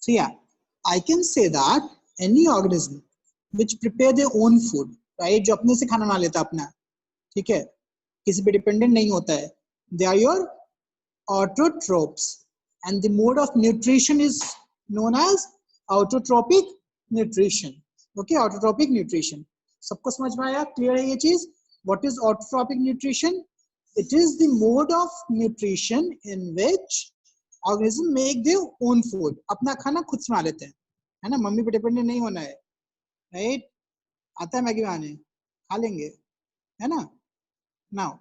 So yeah, I can say that any organism which prepare their own food, right, जो अपने से खाना बना लेता अपना, ठीक है, किसी पे डिपेंडेंट नहीं होता है, they are your autotrophs, and the mode of nutrition is known as autotrophic nutrition. Okay, autotrophic nutrition. सबको समझ में आया, क्लियर है ये चीज? What is autotrophic nutrition? It is the mode of nutrition in which organism make their own food. अपना खाना खुद से बना लेते हैं, है ना, मम्मी पे डिपेंडेंट नहीं होना है, राइट? आता है मैगी बनाने, खा लेंगे, है ना? Now,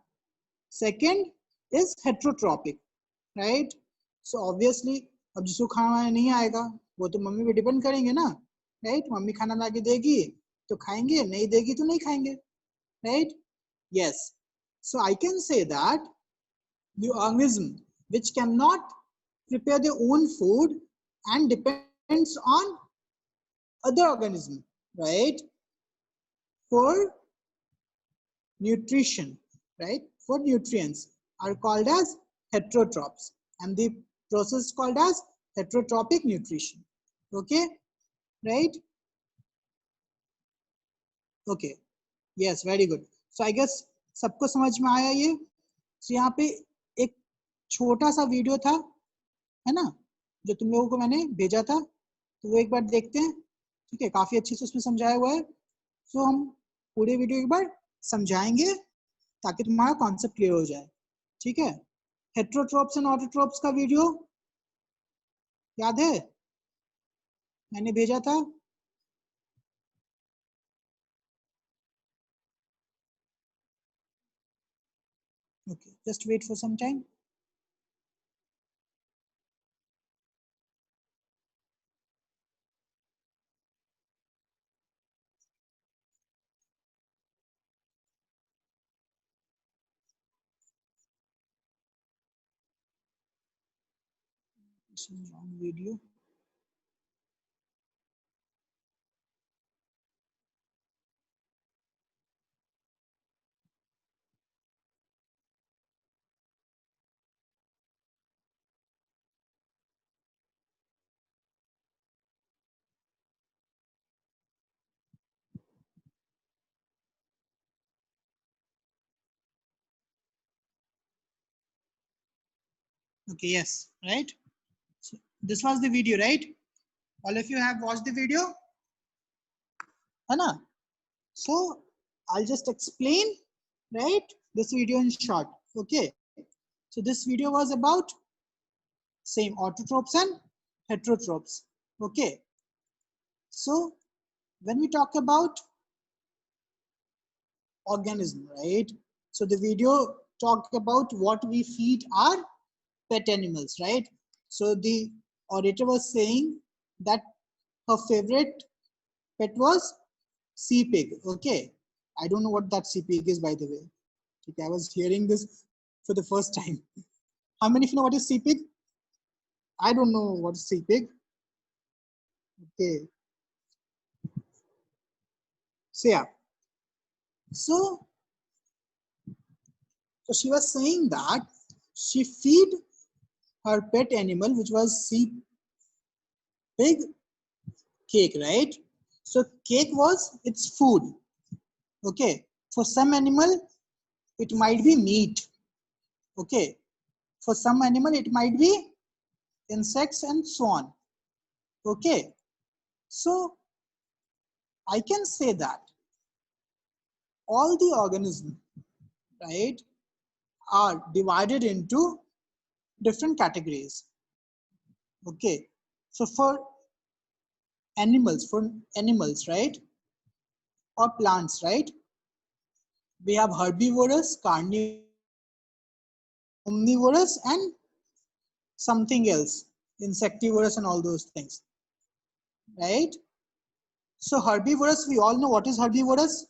second is heterotrophic, right? So obviously, अब जिसको खाना नहीं आएगा वो तो मम्मी पे डिपेंड करेंगे ना, राइट? मम्मी खाना ला के देगी तो खाएंगे, नहीं देगी तो नहीं खाएंगे, right? Yes. So I can say that the organism which cannot prepare their own food and depends on other organism, right, for nutrition, right, for nutrients, are called as heterotrophs, and the process called as heterotrophic nutrition. Okay, right? Okay, yes, very good. So I guess सबको समझ में आया ये? So यहाँ पे एक छोटा सा वीडियो था, है ना, जो तुम लोगों को मैंने भेजा था, तो वो एक बार देखते हैं, ठीक है? काफी अच्छे से उसमें समझाया हुआ है. सो हम पूरे वीडियो एक बार समझाएंगे ताकि तुम्हारा कॉन्सेप्ट क्लियर हो जाए, ठीक है? हेटेरोट्रोप्स एंड ऑटोट्रोप्स का वीडियो याद है, मैंने भेजा था. Okay, just wait for some time. This is wrong video. Okay, yes, right? So this was the video, right? All of you have watched the video, Anna. So I'll just explain, right, this video in short. Okay, so this video was about same autotrophs and heterotrophs. Okay, so when we talk about organism, right, so the video talked about what we feed our pet animals, right? So the orator was saying that her favorite pet was sea pig. Okay, I don't know what that sea pig is, by the way. Okay, I was hearing this for the first time. How many of you know what is sea pig? I don't know what is sea pig. Okay, so yeah, so she was saying that she feed her pet animal, which was sea pig, cake, right? So cake was its food. Okay, for some animal it might be meat. Okay, for some animal it might be insects and so on. Okay, so I can say that all the organisms, right, are divided into different categories. Okay, so for animals, right, or plants, right, we have herbivorous, carnivorous, omnivorous, and something else, insectivorous and all those things, right? So herbivorous, we all know what is herbivorous.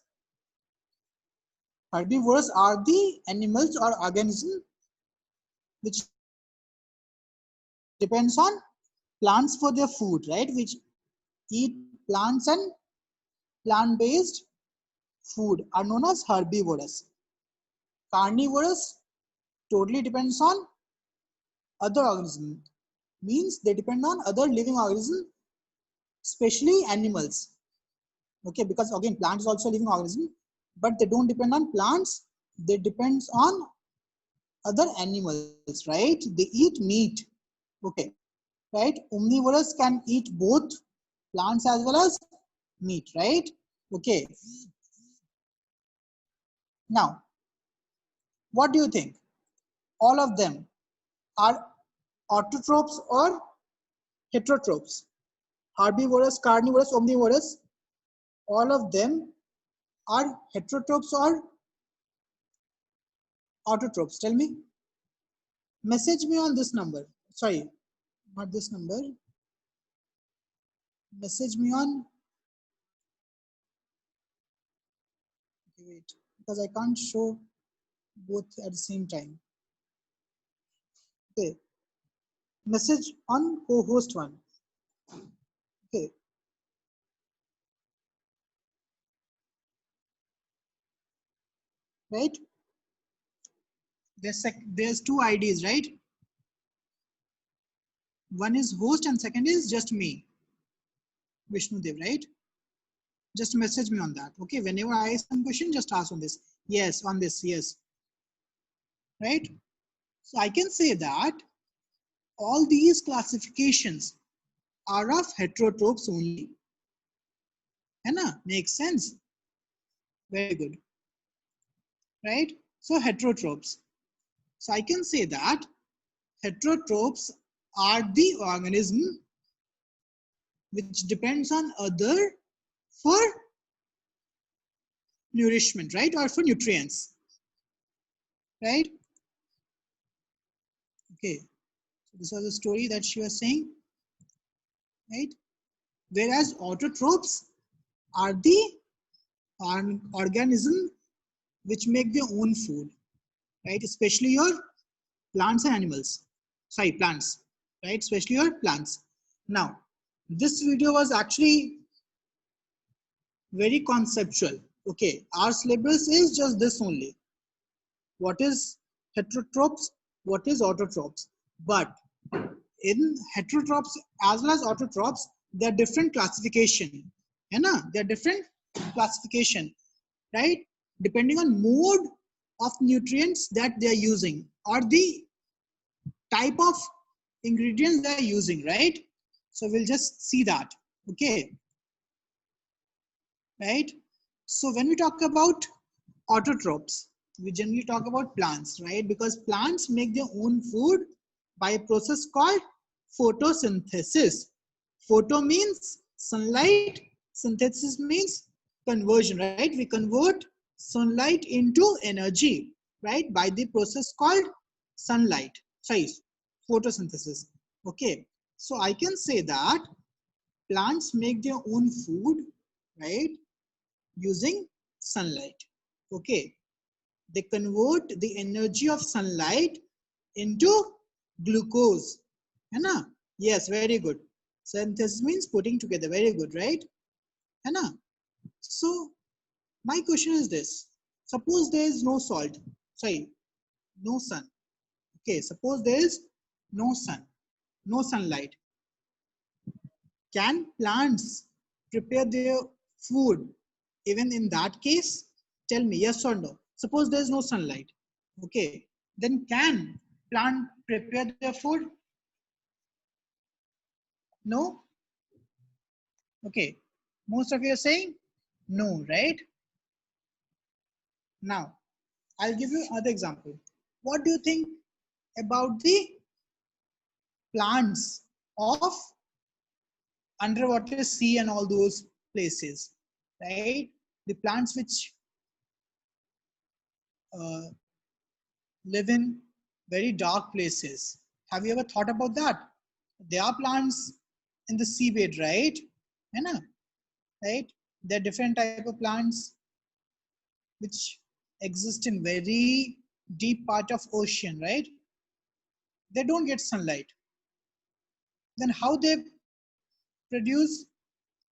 Herbivorous are the animals or organisms which depends on plants for their food, right? Which eat plants and plant-based food are known as herbivorous. Carnivorous totally depends on other organisms, means they depend on other living organisms, especially animals. Okay, because again, plant is also a living organism, but they don't depend on plants. They depend on other animals, right? They eat meat. Okay, right? Omnivorous can eat both plants as well as meat, right? Okay. Now, what do you think? All of them are autotrophs or heterotrophs? Herbivorous, carnivorous, omnivorous, all of them are heterotrophs or autotrophs? Tell me. Message me on this number. Sorry, not this number. Message me on. Okay, wait, because I can't show both at the same time. Okay, message on co-host one. Okay, right? There's two IDs, right? One is host and second is just me, Vishnu Dev, right? Just message me on that. Okay, whenever I ask some question, just ask on this. Yes, on this, yes. Right? So I can say that all these classifications are of heterotrophs only. Hai Makes sense? Very good. Right? So heterotrophs. So I can say that heterotrophs are the organism which depends on other for nourishment, right? Or for nutrients, right? Okay. So this was a story that she was saying, right? Whereas autotrophs are the organism which make their own food, right? Especially your plants and animals. Sorry, plants, right? Especially your plants. Now, this video was actually very conceptual. Okay, our syllabus is just this only. What is heterotrophs? What is autotrophs? But in heterotrophs as well as autotrophs, there are different classification. There are different classification, right? Depending on mode of nutrients that they are using or the type of ingredients they are using, right? So we'll just see that. Okay, right? So when we talk about autotrophs, we generally talk about plants, right? Because plants make their own food by a process called photosynthesis. Photo means sunlight, synthesis means conversion, right? We convert sunlight into energy, right? By the process called sunlight, sorry, photosynthesis. Okay, so I can say that plants make their own food, right? Using sunlight. Okay, they convert the energy of sunlight into glucose. Hai Yes, very good. Synthesis means putting together. Very good, right? Hai So my question is this. Suppose there is no salt. Sorry, no sun. Okay, suppose there is no sun, no sunlight. Can plants prepare their food even in that case? Tell me yes or no. Suppose there is no sunlight. Okay, then can plant prepare their food? No? Okay, most of you are saying no, right? Now, I'll give you another example. What do you think about the plants of underwater sea and all those places, right? The plants which uh, live in very dark places. Have you ever thought about that? There are plants in the seabed, right? Right? There are different type of plants which exist in very deep part of ocean, right? They don't get sunlight. Then how they produce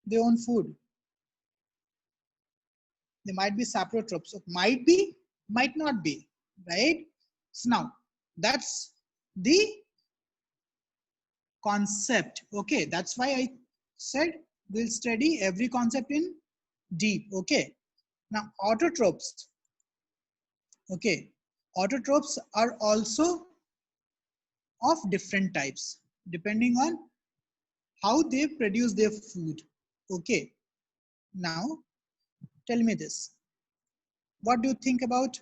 their own food? They might be saprotrophs. So might be, might not be, right? So now that's the concept. Okay, that's why I said we'll study every concept in deep. Okay, now autotrophs. Okay, autotrophs are also of different types depending on how they produce their food. Okay, now tell me this. What do you think about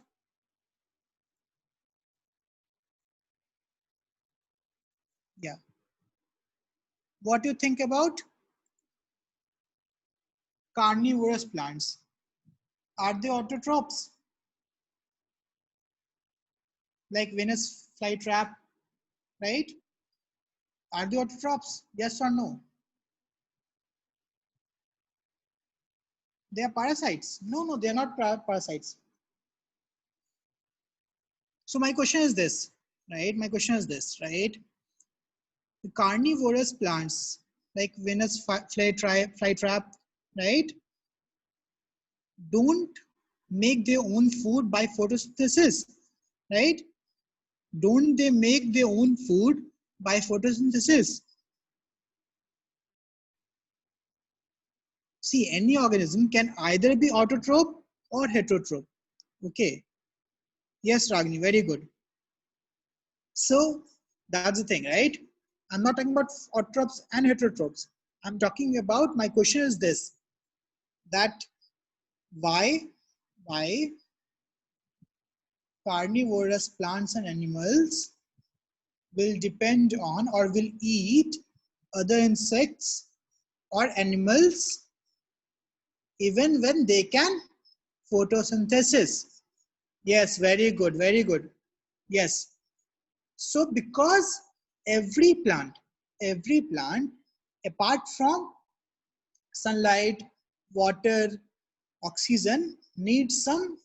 yeah? What do you think about carnivorous plants? Are they autotrophs like Venus flytrap, right? Are they autotrophs? Yes or no? They are parasites. No, no, they are not parasites. So my question is this, right? My question is this, right? The carnivorous plants like Venus flytrap, right? Don't make their own food by photosynthesis, right? Don't they make their own food by photosynthesis? See, any organism can either be autotroph or heterotroph. Okay. Yes, Ragini, very good. So that's the thing, right? I'm not talking about autotrophs and heterotrophs. I'm talking about, my question is this, that why carnivorous plants and animals will depend on or will eat other insects or animals even when they can photosynthesis. Yes, very good, very good. Yes. So because every plant, apart from sunlight, water, oxygen, needs some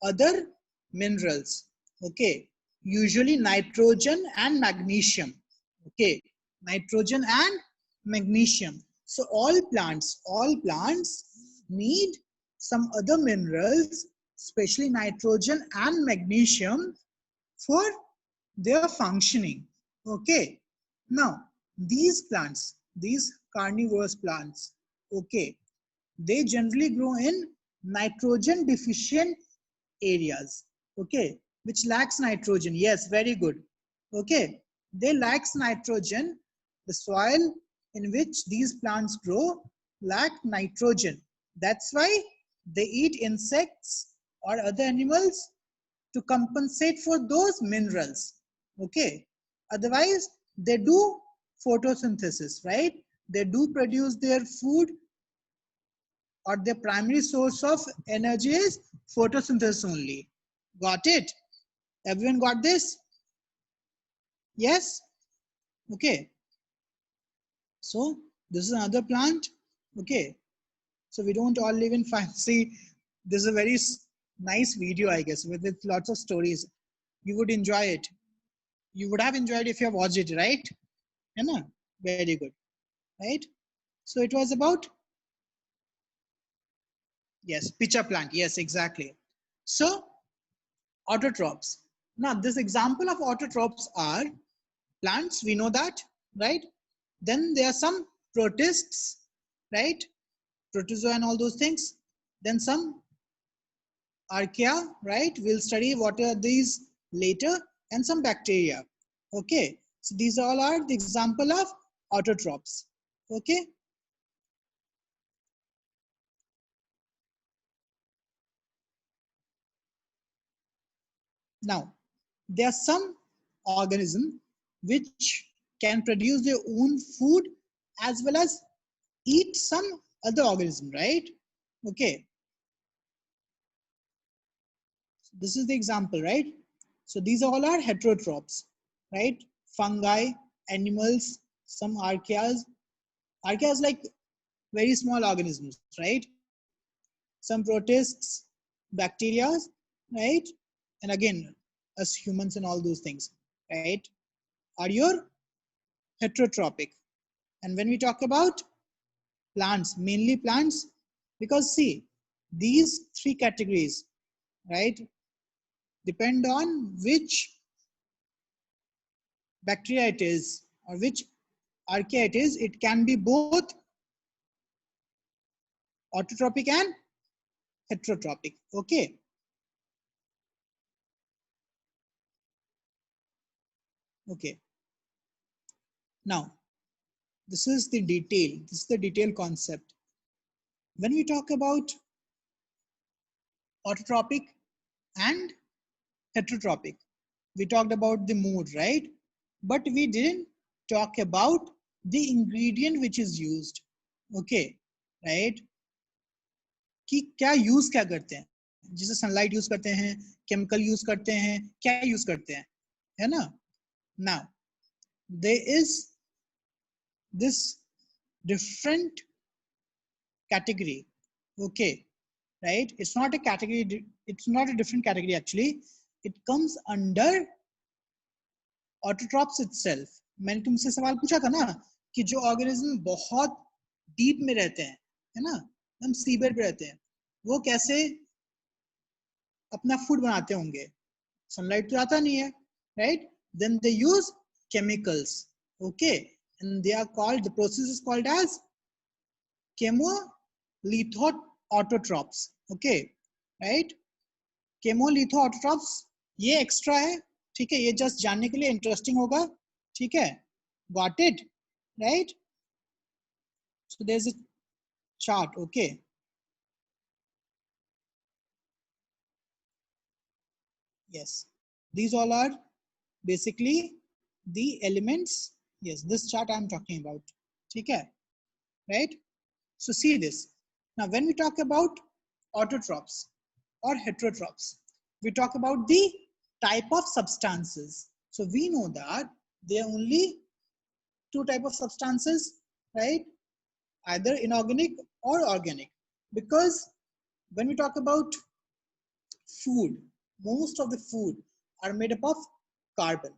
other minerals. Okay. Usually nitrogen and magnesium. Okay. Nitrogen and magnesium. So all plants need some other minerals, especially nitrogen and magnesium, for their functioning. Okay. Now, these plants, these carnivorous plants, okay, they generally grow in nitrogen deficient areas, okay, which lacks nitrogen. Yes, very good. Okay, they lacks nitrogen. The soil in which these plants grow lack nitrogen. That's why they eat insects or other animals to compensate for those minerals. Okay, otherwise they do photosynthesis, right? They do produce their food, or their primary source of energy is photosynthesis only. Got it? Everyone got this? Yes? Okay. So this is another plant. Okay. So we don't all live in fancy. This is a very nice video, I guess, with lots of stories. You would enjoy it. You would have enjoyed if you have watched it, right? Yeah, very good. Right? So it was about, yes, pitcher plant. Yes, exactly. So autotrophs. Now, this example of autotrophs are plants, we know that, right? Then there are some protists, right? Protozoa and all those things. Then some archaea, right? We'll study what are these later, and some bacteria. Okay, so these all are the example of autotrophs. Okay. Now, there are some organisms which can produce their own food as well as eat some other organism, right? Okay, this is the example, right? So these all are heterotrophs, right? Fungi, animals, some archaeas. Archaeas like very small organisms, right? Some protists, bacteria, right? And again, us humans and all those things, right? Are your heterotrophic. And when we talk about plants, mainly plants, because see, these three categories, right, depend on which bacteria it is or which archaeatis, it can be both autotrophic and heterotrophic. Okay. Okay. Now, this is the detail. This is the detailed concept. When we talk about autotrophic and heterotrophic, we talked about the mood, right? But we didn't talk about the ingredient which is used. Okay, right? कि क्या use क्या करते हैं, जैसे sunlight use करते हैं, chemical use करते हैं, क्या यूज करते हैं, है ना? Now, there is this different category. Okay, right? It's not a category, it's not a different category actually. It comes under autotrophs itself. मैंने तुमसे सवाल पूछा था ना कि जो ऑर्गेनिज्म बहुत डीप में रहते हैं, है ना, हम सीबेड पे रहते हैं, वो कैसे अपना फूड बनाते होंगे? सनलाइट तो आता नहीं है, right? Then they use chemicals. Okay, and they are called, the process is called as chemolithoautotrophs. Okay, right? chemolithoautotrophs ये एक्स्ट्रा है, ठीक है, ये जस्ट जानने के लिए इंटरेस्टिंग होगा, ठीक है? Got it, right? So there's a chart. Okay, yes, these all are basically the elements. Yes, this chart I'm talking about, ठीक है, right? So see this. Now when we talk about autotrophs or heterotrophs, we talk about the type of substances. So we know that there are only two type of substances, right? Either inorganic or organic. Because when we talk about food, most of the food are made up of carbon.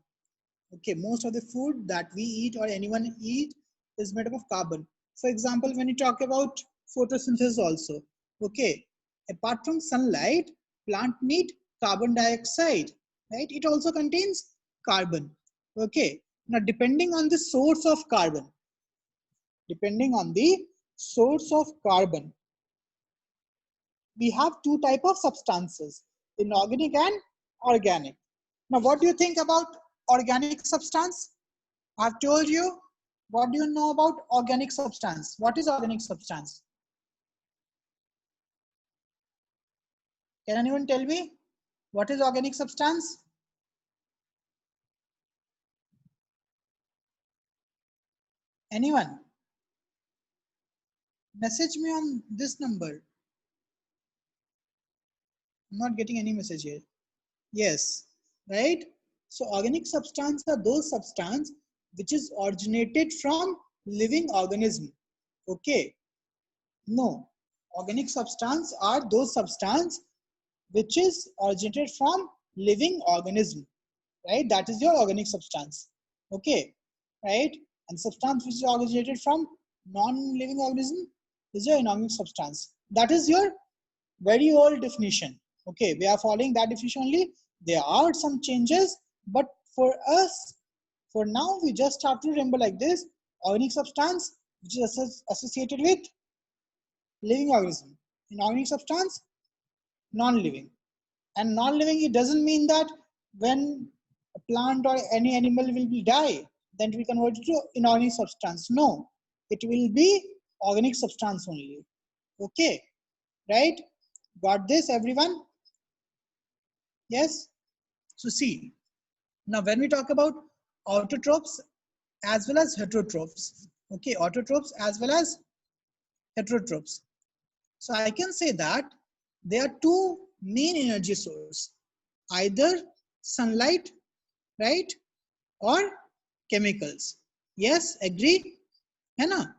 Okay, most of the food that we eat or anyone eat is made up of carbon. For example, when you talk about photosynthesis also, okay, apart from sunlight, plant need carbon dioxide, right? It also contains carbon. Okay, now depending on the source of carbon, depending on the source of carbon, we have two type of substances, inorganic and organic. Now, what do you think about organic substance? I've told you. What do you know about organic substance? What is organic substance? Can anyone tell me what is organic substance? Anyone? Message me on this number. I'm not getting any message here. Yes, right? So organic substance are those substance which is originated from living organism. Okay. No, organic substance are those substance which is originated from living organism, right? That is your organic substance. Okay, right? And substance which is originated from non-living organism is your inorganic substance. That is your very old definition. Okay, we are following that definition only. There are some changes, but for us, for now, we just have to remember like this: organic substance which is associated with living organism. Inorganic substance, non-living. And non-living, it doesn't mean that when a plant or any animal will be die, then it will convert it to inorganic substance. No, it will be organic substance only. Okay, right? Got this, everyone? Yes? So see, now when we talk about autotrophs as well as heterotrophs, okay, autotrophs as well as heterotrophs. So I can say that there are two main energy source, either sunlight, right, or chemicals. Yes, agree? है ना?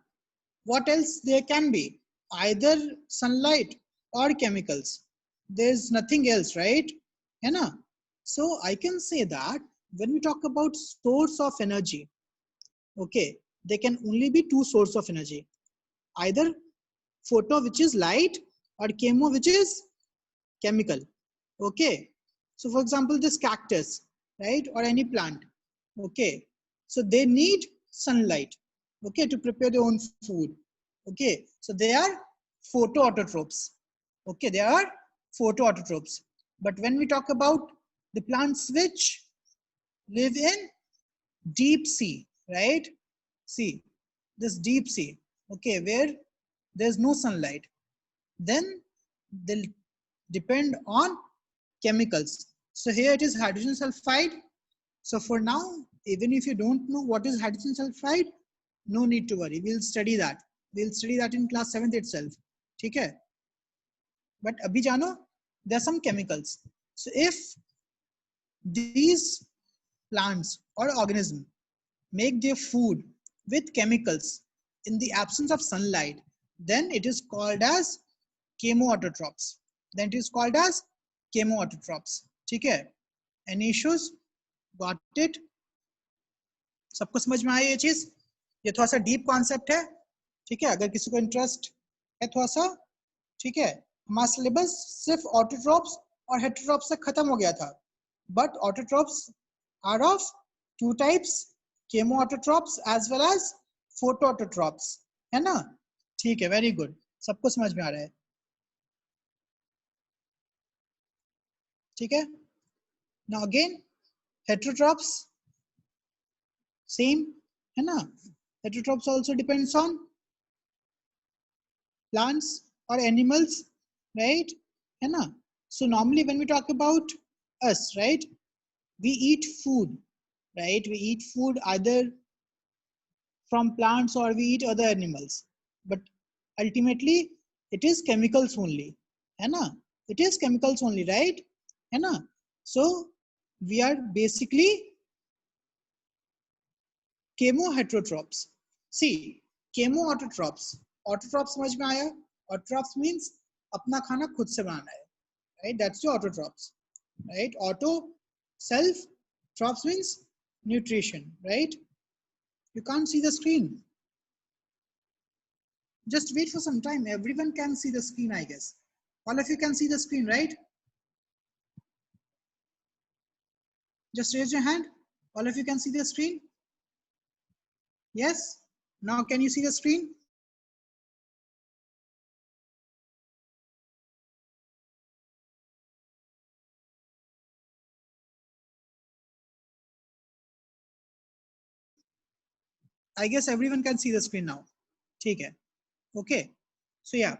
What else there can be? Either sunlight or chemicals. There's nothing else, right? है ना? So I can say that when we talk about source of energy, okay, there can only be two sources of energy. Either photo, which is light, or chemo, which is chemical. Okay, so for example, this cactus, right, or any plant, okay, so they need sunlight, okay, to prepare their own food. Okay, so they are photoautotrophs. Okay, they are photoautotrophs. But when we talk about the plants which live in deep sea, right? See, this deep sea, okay, where there's no sunlight, then they'll depend on chemicals. So here it is hydrogen sulfide. So for now, even if you don't know what is hydrogen sulfide, no need to worry. We'll study that. We'll study that in class 7th itself. Okay? But abhi jano, there are some chemicals. So if these plants or organisms make their food with chemicals in the absence of sunlight, then it is called as chemoautotrophs. Then it is called as chemoautotrophs. ठीक है? Any issues? Got it? सबको समझ में आया ये चीज? ये थोड़ा सा डीप कॉन्सेप्ट है. ठीक है? अगर किसी को इंटरेस्ट है थोड़ा सा, ठीक है, हमारा सिलेबस सिर्फ ऑटोट्रॉप्स और हेटेरोट्रॉप्स से खत्म हो गया था. But autotrophs are of two types, chemoautotrophs as well as photoautotrophs, है ना? ठीक है, वेरी गुड, सबको समझ में आ रहा है. ठीक है. नाउ अगेन हेटेरोट्रॉप्स सेम, है ना? Heterotrophs also depends on plants or animals, right? है ना? So normally when we talk about us, right, we eat food, right? We eat food either from plants or we eat other animals, but ultimately it is chemicals only, है ना? It is chemicals only, right? है ना? So we are basically chemoheterotrophs. See, chemoautotrophs, autotrophs समझ में आया? Autotrophs means अपना खाना खुद से बनाना है, right? That's the autotrophs, right? Auto, self, trophs means nutrition, right? You can't see the screen. Just wait for some time. Everyone can see the screen, I guess. All of you can see the screen, right? Just raise your hand. All of you can see the screen? Yes? Now can you see the screen? I guess everyone can see the screen now. ठीक है. Okay. So yeah.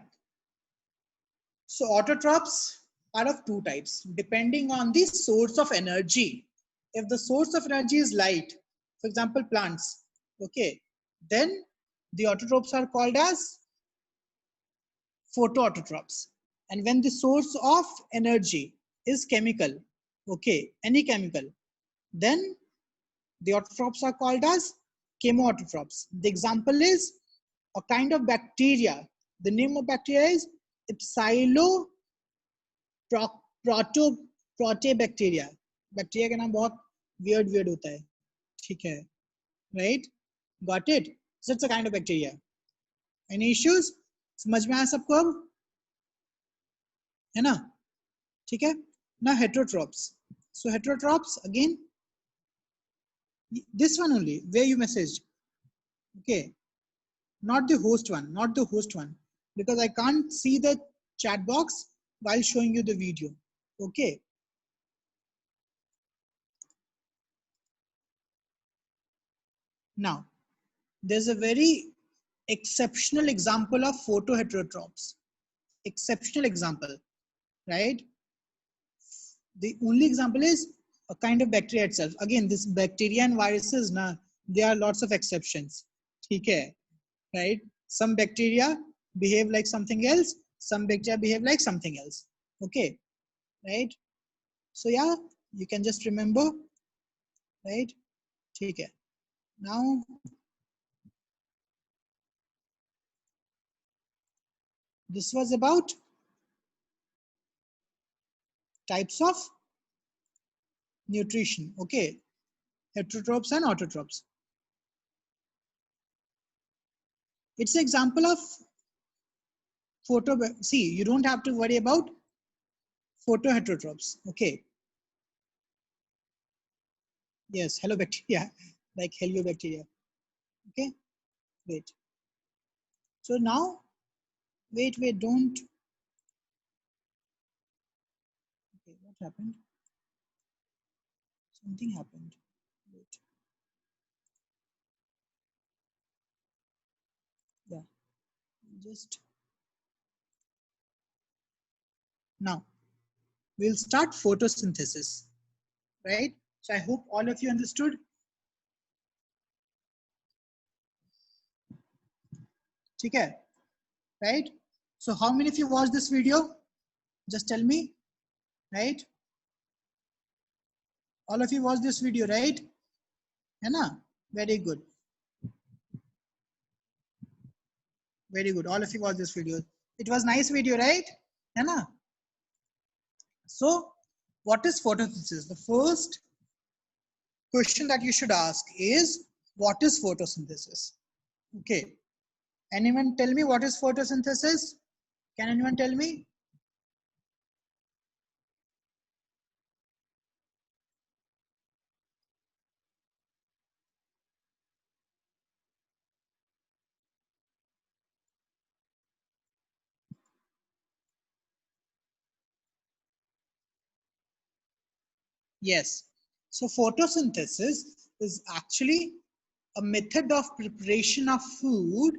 So autotrophs are of two types depending on the source of energy. If the source of energy is light, for example plants, okay, then the autotrophs are called as photoautotrophs. And when the source of energy is chemical, okay, any chemical, then the autotrophs are called as chemoautotrophs. The example is a kind of bacteria. The name of bacteria is Ipsilo proteobacteria. Bacteria का नाम बहुत weird होता है, ठीक है, right? Got it? So it's a kind of bacteria. Any issues? समझ में आया सबको अब, है ना? ठीक है. Now heterotrophs. So heterotrophs again, this one only where you messaged, okay, not the host one, not the host one, because I can't see the chat box while showing you the video. Okay. Now, there's a very exceptional example of photoheterotrophs. Exceptional example, right? The only example is a kind of bacteria itself. Again, this bacteria and viruses, na, there are lots of exceptions. Okay, right? Some bacteria behave like something else. Some bacteria behave like something else. Okay, right? So yeah, you can just remember, right? Okay. Now, this was about types of nutrition. Okay, heterotrophs and autotrophs. It's an example of photo. See, you don't have to worry about photoheterotrophs. Okay. Yes, hello bacteria, like heliobacteria. Okay. wait. So now, wait, don't. Okay, what happened? Something happened. Wait. Yeah, just now we'll start photosynthesis, right? So I hope all of you understood. Okay, right? So how many of you watched this video? Just tell me, right? All of you watched this video, right? Anna, very good. Very good. All of you watched this video. It was nice video, right? Anna. So what is photosynthesis? The first question that you should ask is, what is photosynthesis? Okay. Anyone tell me what is photosynthesis? Can anyone tell me? Yes. So photosynthesis is actually a method of preparation of food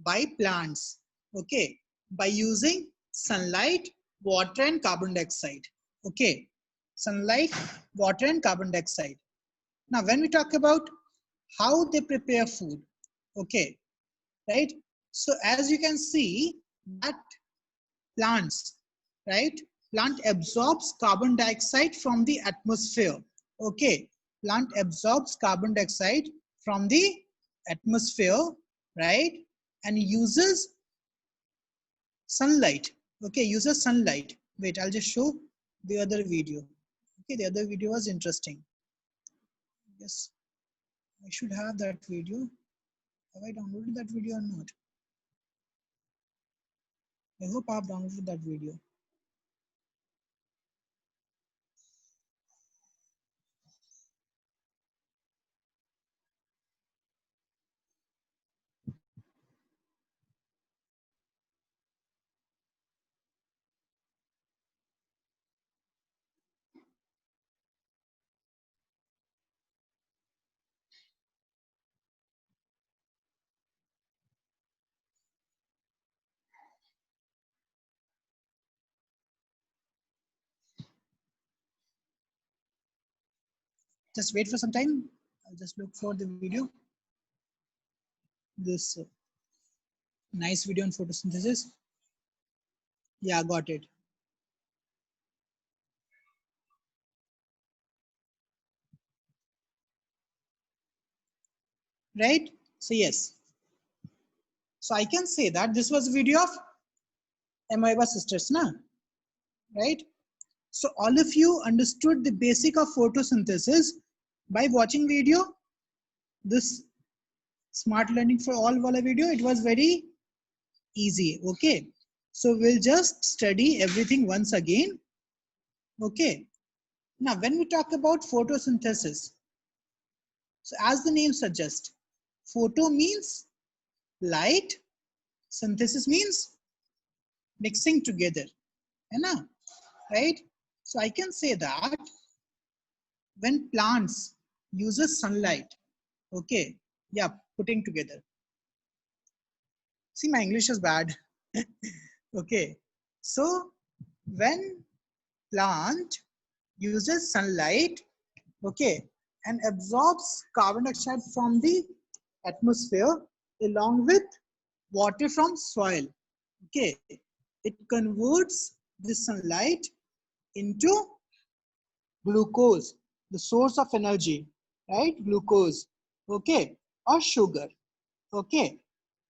by plants, okay, by using sunlight, water and carbon dioxide. Okay, sunlight, water and carbon dioxide. Now when we talk about how they prepare food, okay, right? So as you can see that plants, right? Plant absorbs carbon dioxide from the atmosphere. Okay, plant absorbs carbon dioxide from the atmosphere, right? And uses sunlight. Okay, uses sunlight. Wait, I'll just show the other video. Okay, the other video was interesting. Yes, I should have that video. Have I downloaded that video or not? I hope I have downloaded that video. Just wait for some time. I'll just look for the video. This nice video on photosynthesis. Yeah, got it. Right? So yes. So I can say that this was a video of Amoeba sisters, na? Right? So all of you understood the basic of photosynthesis by watching video. This smart learning for all wala video, it was very easy. Okay. So we'll just study everything once again. Okay. Now when we talk about photosynthesis, so as the name suggests, photo means light, synthesis means mixing together, right? So I can say that when plants uses sunlight, okay, yeah, putting together. See, my English is bad. Okay, so when plant uses sunlight, okay, and absorbs carbon dioxide from the atmosphere along with water from soil, okay, it converts the sunlight into glucose, the source of energy, right? Glucose, okay, or sugar, okay,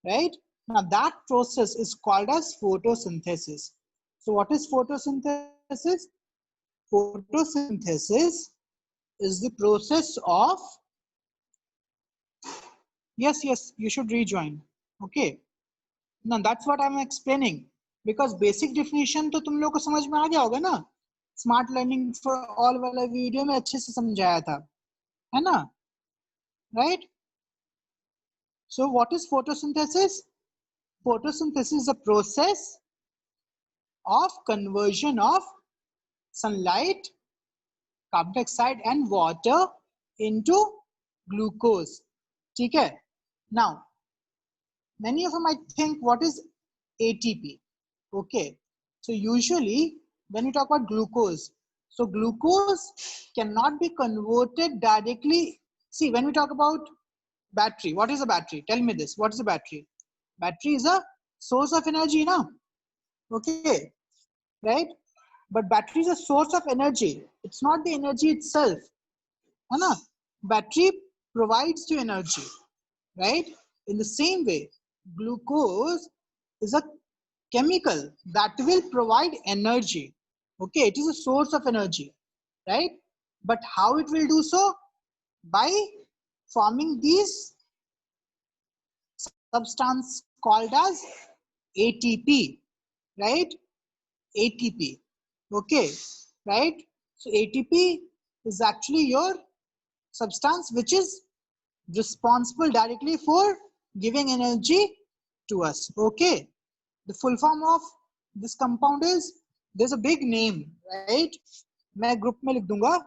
right? Now that process is called as photosynthesis. So what is photosynthesis? Photosynthesis is the process of, yes, you should rejoin, okay. Now that's what I'm explaining, because basic definition तो तुम लोग को समझ में आ गया होगा ना, smart learning for all वाला वीडियो में अच्छे से समझाया था, है ना, right? So what is photosynthesis? Photosynthesis is a process of conversion of sunlight, carbon dioxide and water into glucose. ठीक है? Now, many of you might think, what is ATP? Okay, so usually when we talk about glucose, so glucose cannot be converted directly. See, when we talk about battery, what is a battery? Tell me this, what is a battery? Battery is a source of energy now. Okay, right? But battery is a source of energy. It's not the energy itself. है ना? Battery provides you energy, right? In the same way, glucose is a chemical that will provide energy. Okay, it is a source of energy, right? But how it will do so? By forming these substance called as ATP, right? ATP, okay, right? So ATP is actually your substance which is responsible directly for giving energy to us. Okay, the full form of this compound is, there's a big name, right? मैं group में लिख दूंगा,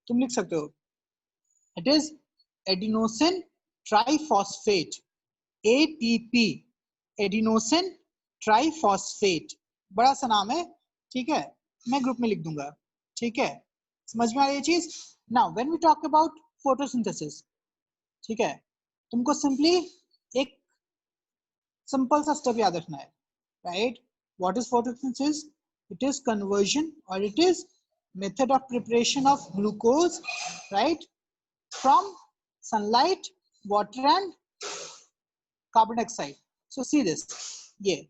तुम लिख सकते हो. It is adenosine triphosphate, ATP, adenosine triphosphate. बड़ा सा नाम है, ठीक है? मैं ग्रुप में लिख दूंगा, ठीक है? समझ में आ रही है चीज? Now when we talk about photosynthesis, ठीक है, तुमको सिंपली एक सिंपल सा स्टेप याद रखना है, right? What is photosynthesis? It is conversion और it is method of preparation of glucose, right, from sunlight, water and carbon dioxide. So see this, yeah,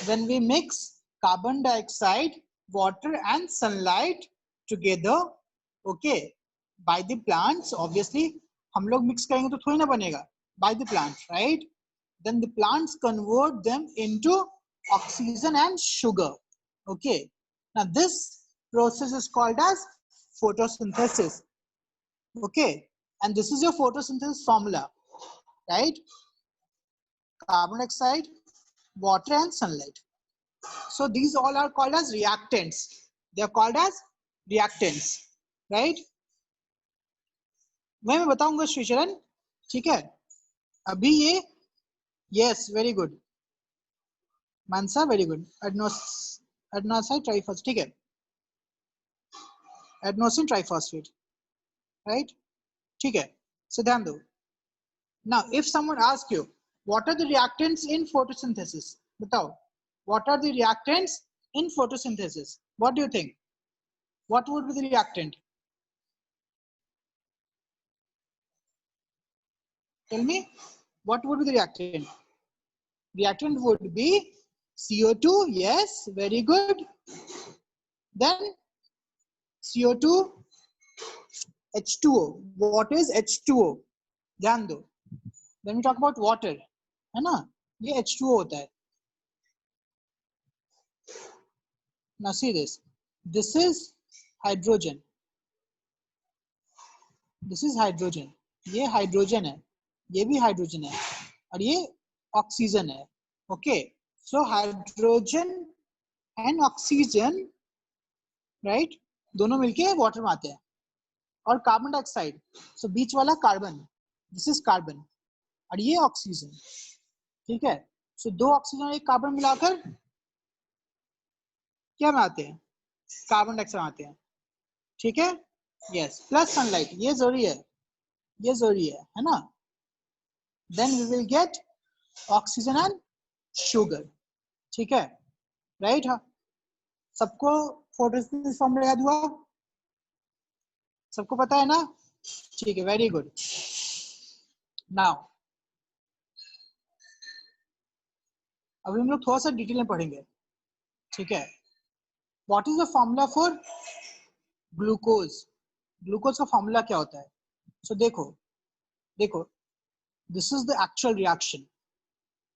when we mix carbon dioxide, water and sunlight together, okay, by the plants, obviously हम लोग mix करेंगे तो थोड़ी ना बनेगा, by the plants, right? Then the plants convert them into oxygen and sugar. Okay, now this process is called as photosynthesis. Okay, and this is your photosynthesis formula, right? Carbon dioxide, water and sunlight. So these all are called as reactants. They are called as reactants, right? मैं बताऊंगा श्रीचरण, ठीक है? अभी ये, yes, very good, मानसा, very good. Adenosine triphosphate, ठीक है? Adenosine triphosphate, right? ठीक है? So ध्यान दो. Now, if someone asks you, what are the reactants in photosynthesis? बताओ, what are the reactants in photosynthesis? What do you think? What would be the reactant? Tell me, what would be the reactant? Reactant would be CO2, yes, very good. Then CO2, H2O. What is H2O? ध्यान दो. When we talk about water, है ना, ये H2O होता है. Now see this. This is hydrogen. This is hydrogen. ये hydrogen है, ये भी hydrogen है, और ये oxygen है. Okay, so hydrogen and oxygen, right, दोनों मिलके water में आते हैं. और carbon dioxide, so बीच वाला carbon, this is carbon, और ये oxygen, ठीक है? So दो oxygen और एक carbon मिलाकर क्या में आते हैं? carbon dioxide में आते हैं, ठीक है? Yes, plus sunlight, ये जरूरी है, ये जरूरी है ना? Then we will get oxygen and sugar, ठीक है? Right? सबको फोटोसिंथेसिस फॉर्मूला याद हुआ? सबको पता है ना? ठीक है, वेरी गुड. नाउ अभी हम लोग थोड़ा सा डिटेल में पढ़ेंगे, ठीक है? What is the formula for glucose? Glucose का फॉर्मूला क्या होता है? सो देखो, देखो, this is the actual reaction.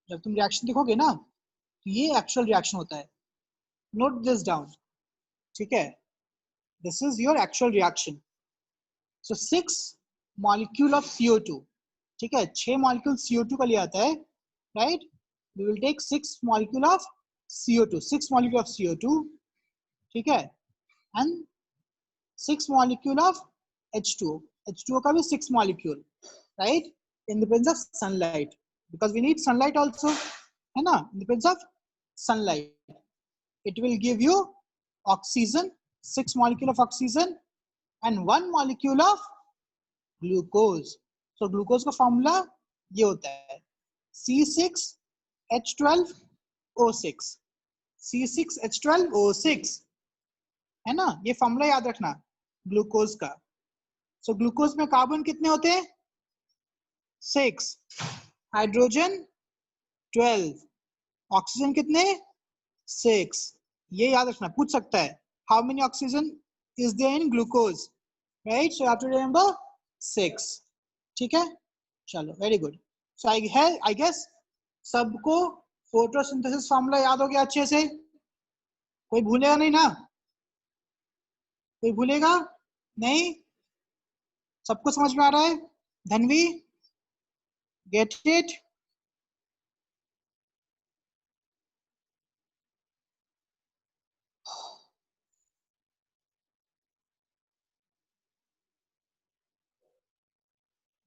जब तुम रिएक्शन देखोगे ना, तो ये एक्चुअल रिएक्शन होता है. नोट दिस डाउन, ठीक है? This is your actual reaction. So 6 molecule of CO2, ठीक है, 6 मॉलिक्यूल CO2 का लिया आता है, right? We will take 6 molecule of CO2, 6 molecule of CO2, ठीक है, and 6 molecule of H2O, H2O का भी 6 molecule, right, in the presence of sunlight, because we need sunlight also, है ना, in the presence of sunlight it will give you oxygen, 6 molecule of oxygen and 1 molecule of glucose. So glucose का formula ये होता है C6H12O6, C6H12O6, है ना, ये formula याद रखना ग्लूकोज का. सो ग्लूकोज में कार्बन कितने होते हैं? 6, हाइड्रोजन 12, ऑक्सीजन कितने? 6. ये याद रखना, पूछ सकता है how many oxygen is there in glucose, right? So you have to remember 6. ठीक है, चलो, very good. So I guess सबको फोटोसिंथेसिस फार्मूला याद हो गया अच्छे से. कोई भूलेगा नहीं ना? कोई भूलेगा नहीं? सबको समझ में आ रहा है? Dhanvi, get it?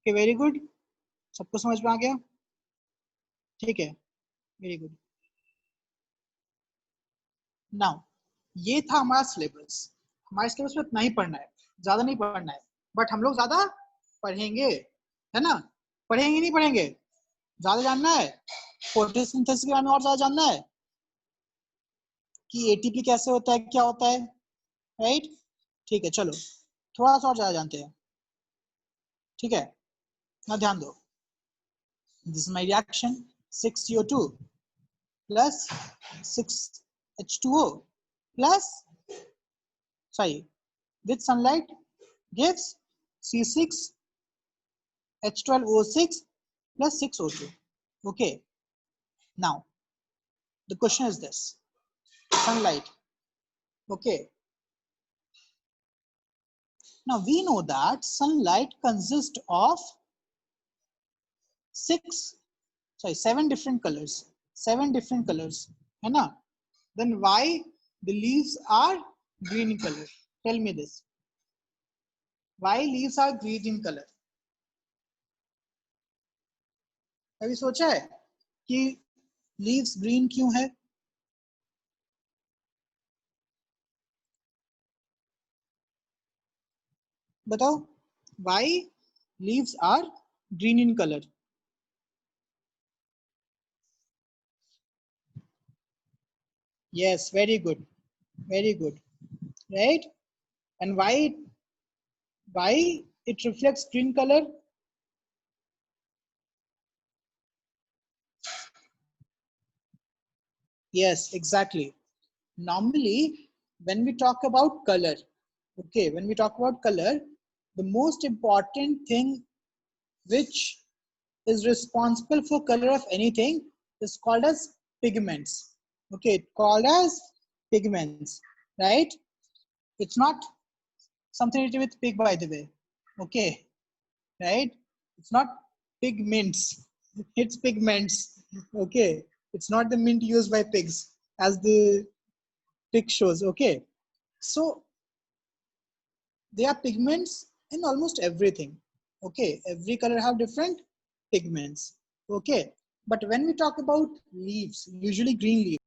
Okay, very good. सबको समझ में आ गया? ठीक है, वेरी गुड. नाउ ये था हमारा सिलेबस. हमारे सिलेबस में इतना ही पढ़ना है, ज्यादा नहीं पढ़ना है, बट हम लोग ज्यादा पढ़ेंगे, है ना? पढ़ेंगे नहीं पढ़ेंगे? ज्यादा जानना है फोटोसिंथेसिस के बारे में, और ज्यादा जानना है कि एटीपी कैसे होता है, क्या होता है, राइट? ठीक है, चलो थोड़ा सा और ज्यादा जानते हैं. ठीक है ना, ध्यान दो. This is my reaction 6CO2 plus 6H2O plus, sorry, with sunlight gives C6H12O6 plus 6O2. Okay, now the question is this: sunlight. Okay, now we know that sunlight consists of 7 different colors. 7 different colors, है ना? Then why the leaves are green in color? Tell me this. Why leaves are green in color? कभी सोचा है कि leaves green क्यों है? बताओ, why leaves are green in color? Yes, very good, very good, right? And why it reflects green color? Yes, exactly. Normally, when we talk about color, okay, when we talk about color, the most important thing which is responsible for color of anything is called as pigments. Okay, called as pigments, right? It's not something to do with pig, by the way. Okay, right? It's not pigments, it's pigments. Okay, it's not the mint used by pigs as the pic shows. Okay, so they are pigments in almost everything. Okay, every color have different pigments. Okay, but when we talk about leaves, usually green leaves,